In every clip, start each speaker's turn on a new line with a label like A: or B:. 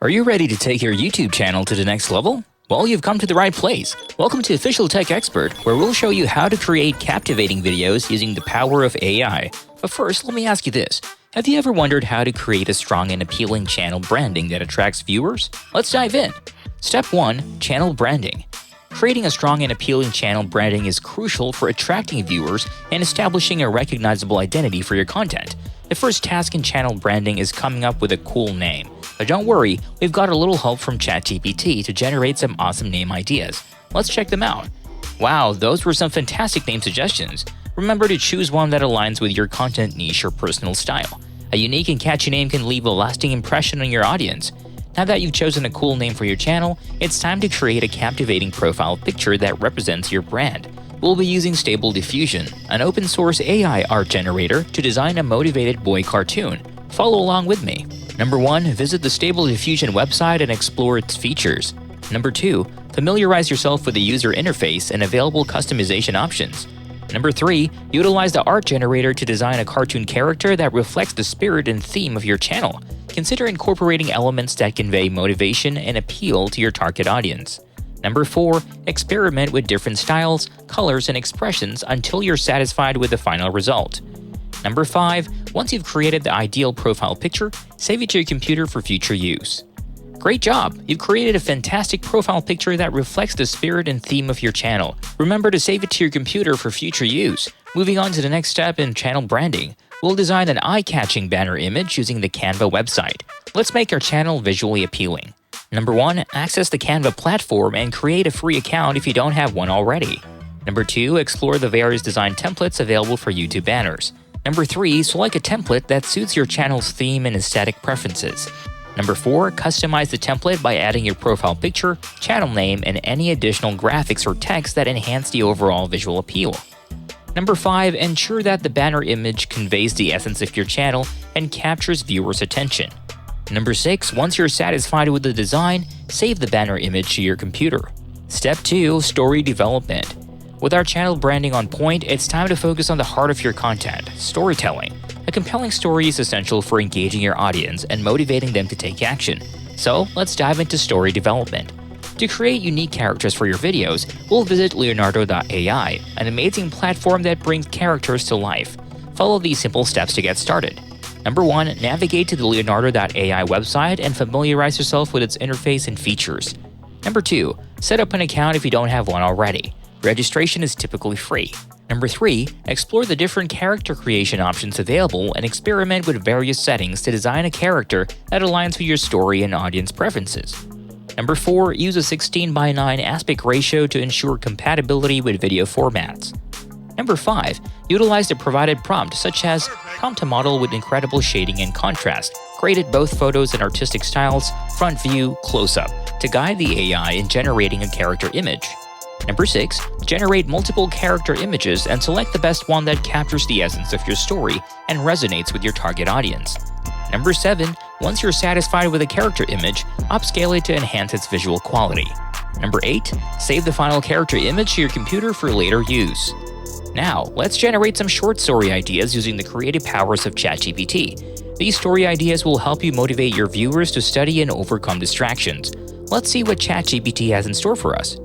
A: Are you ready to take your YouTube channel to the next level? Well, you've come to the right place. Welcome to Official Tech Expert, where we'll show you how to create captivating videos using the power of AI. But first, let me ask you this. Have you ever wondered how to create a strong and appealing channel branding that attracts viewers? Let's dive in. Step 1. Channel branding. Creating a strong and appealing channel branding is crucial for attracting viewers and establishing a recognizable identity for your content. The first task in channel branding is coming up with a cool name. But don't worry, we've got a little help from ChatGPT to generate some awesome name ideas. Let's check them out. Wow, those were some fantastic name suggestions. Remember to choose one that aligns with your content niche or personal style. A unique and catchy name can leave a lasting impression on your audience. Now that you've chosen a cool name for your channel, it's time to create a captivating profile picture that represents your brand. We'll be using Stable Diffusion, an open-source AI art generator, to design a motivated boy cartoon. Follow along with me. Number 1. Visit the Stable Diffusion website and explore its features. Number 2. Familiarize yourself with the user interface and available customization options. Number 3. Utilize the art generator to design a cartoon character that reflects the spirit and theme of your channel. Consider incorporating elements that convey motivation and appeal to your target audience. Number 4. Experiment with different styles, colors, and expressions until you're satisfied with the final result. Number 5. Once you've created the ideal profile picture, save it to your computer for future use. Great job! You've created a fantastic profile picture that reflects the spirit and theme of your channel. Remember to save it to your computer for future use. Moving on to the next step in channel branding, we'll design an eye-catching banner image using the Canva website. Let's make our channel visually appealing. Number 1. Access the Canva platform and create a free account if you don't have one already. Number 2. Explore the various design templates available for YouTube banners. Number 3. Select a template that suits your channel's theme and aesthetic preferences. Number 4. Customize the template by adding your profile picture, channel name, and any additional graphics or text that enhance the overall visual appeal. Number 5. Ensure that the banner image conveys the essence of your channel and captures viewers' attention. Number 6. Once you're satisfied with the design, save the banner image to your computer. Step 2. Story development. With our channel branding on point, it's time to focus on the heart of your content, storytelling. A compelling story is essential for engaging your audience and motivating them to take action. So, let's dive into story development. To create unique characters for your videos, we'll visit Leonardo.ai, an amazing platform that brings characters to life. Follow these simple steps to get started. Number 1. Navigate to the Leonardo.ai website and familiarize yourself with its interface and features. Number 2. Set up an account if you don't have one already. Registration is typically free. Number 3. Explore the different character creation options available and experiment with various settings to design a character that aligns with your story and audience preferences. Number 4. Use a 16:9 aspect ratio to ensure compatibility with video formats. Number 5. Utilize the provided prompt, such as prompt a model with incredible shading and contrast, created both photos and artistic styles, front view, close-up, to guide the AI in generating a character image. Number 6. Generate multiple character images and select the best one that captures the essence of your story and resonates with your target audience. Number 7. Once you're satisfied with a character image, upscale it to enhance its visual quality. Number 8. Save the final character image to your computer for later use. Now, let's generate some short story ideas using the creative powers of ChatGPT. These story ideas will help you motivate your viewers to study and overcome distractions. Let's see what ChatGPT has in store for us.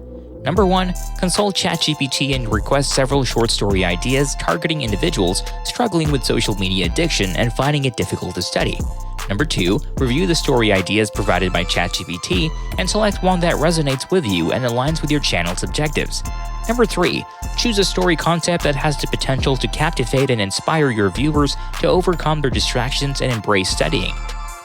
A: Number 1. Consult ChatGPT and request several short story ideas targeting individuals struggling with social media addiction and finding it difficult to study. Number 2. Review the story ideas provided by ChatGPT and select one that resonates with you and aligns with your channel's objectives. Number 3. Choose a story concept that has the potential to captivate and inspire your viewers to overcome their distractions and embrace studying.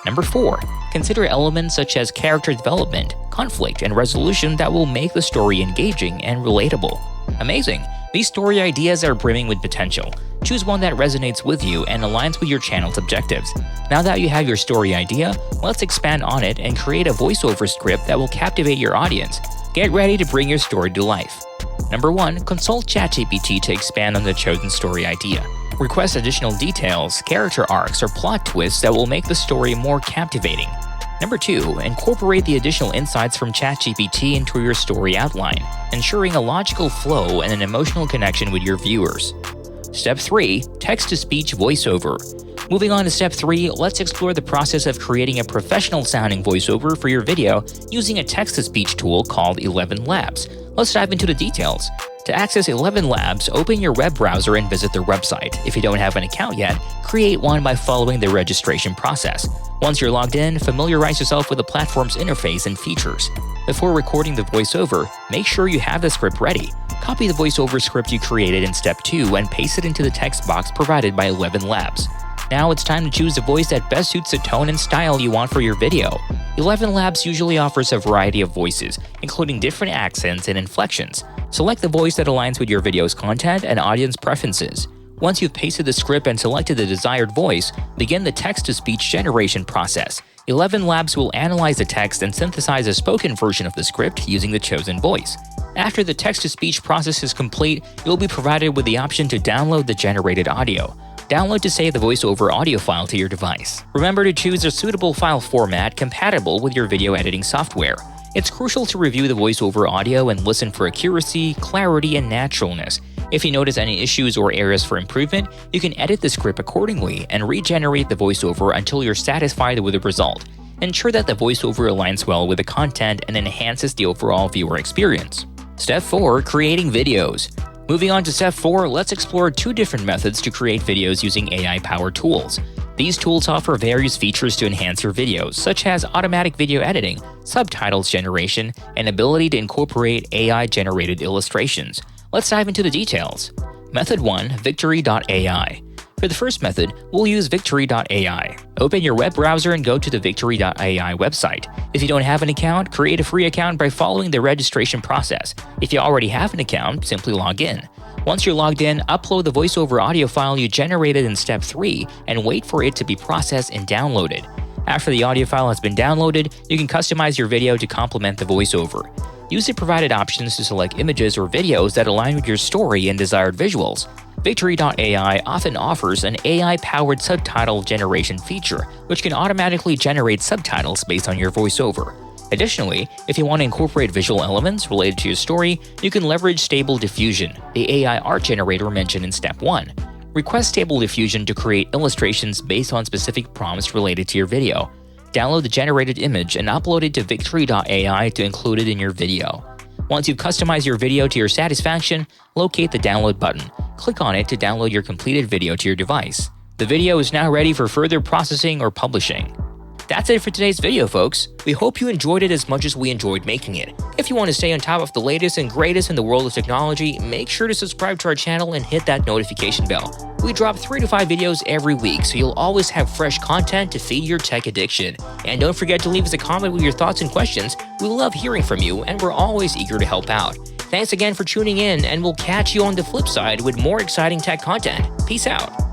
A: Number 4. Consider elements such as character development, conflict, and resolution that will make the story engaging and relatable. Amazing! These story ideas are brimming with potential. Choose one that resonates with you and aligns with your channel's objectives. Now that you have your story idea, let's expand on it and create a voiceover script that will captivate your audience. Get ready to bring your story to life. Number 1. Consult ChatGPT to expand on the chosen story idea. Request additional details, character arcs, or plot twists that will make the story more captivating. Number 2. Incorporate the additional insights from ChatGPT into your story outline, ensuring a logical flow and an emotional connection with your viewers. Step 3. Text-to-speech voiceover. Moving on to step 3, let's explore the process of creating a professional-sounding voiceover for your video using a text-to-speech tool called 11 Labs. Let's dive into the details. To access 11 Labs, open your web browser and visit their website. If you don't have an account yet, create one by following the registration process. Once you're logged in, familiarize yourself with the platform's interface and features. Before recording the voiceover, make sure you have the script ready. Copy the voiceover script you created in step 2 and paste it into the text box provided by 11 Labs. Now it's time to choose the voice that best suits the tone and style you want for your video. 11 Labs usually offers a variety of voices, including different accents and inflections. Select the voice that aligns with your video's content and audience preferences. Once you've pasted the script and selected the desired voice, begin the text-to-speech generation process. 11 Labs will analyze the text and synthesize a spoken version of the script using the chosen voice. After the text-to-speech process is complete, you'll be provided with the option to download the generated audio. Download to save the voiceover audio file to your device. Remember to choose a suitable file format compatible with your video editing software. It's crucial to review the voiceover audio and listen for accuracy, clarity, and naturalness. If you notice any issues or areas for improvement, you can edit the script accordingly and regenerate the voiceover until you're satisfied with the result. Ensure that the voiceover aligns well with the content and enhances the overall viewer experience. Step 4. Creating videos. Moving on to step 4, let's explore 2 different methods to create videos using AI-powered tools. These tools offer various features to enhance your videos, such as automatic video editing, subtitles generation, and ability to incorporate AI-generated illustrations. Let's dive into the details. Method 1. Victory.ai. For the first method, we'll use Victory.ai. Open your web browser and go to the Victory.ai website. If you don't have an account, create a free account by following the registration process. If you already have an account, simply log in. Once you're logged in, upload the voiceover audio file you generated in step 3 and wait for it to be processed and downloaded. After the audio file has been downloaded, you can customize your video to complement the voiceover. Use the provided options to select images or videos that align with your story and desired visuals. Victory.ai often offers an AI-powered subtitle generation feature, which can automatically generate subtitles based on your voiceover. Additionally, if you want to incorporate visual elements related to your story, you can leverage Stable Diffusion, the AI art generator mentioned in step 1. Request Stable Diffusion to create illustrations based on specific prompts related to your video. Download the generated image and upload it to Victory.ai to include it in your video. Once you've customized your video to your satisfaction, locate the download button. Click on it to download your completed video to your device. The video is now ready for further processing or publishing. That's it for today's video, folks. We hope you enjoyed it as much as we enjoyed making it. If you want to stay on top of the latest and greatest in the world of technology, make sure to subscribe to our channel and hit that notification bell. We drop 3 to 5 videos every week, so you'll always have fresh content to feed your tech addiction. And don't forget to leave us a comment with your thoughts and questions. We love hearing from you, and we're always eager to help out. Thanks again for tuning in, and we'll catch you on the flip side with more exciting tech content. Peace out.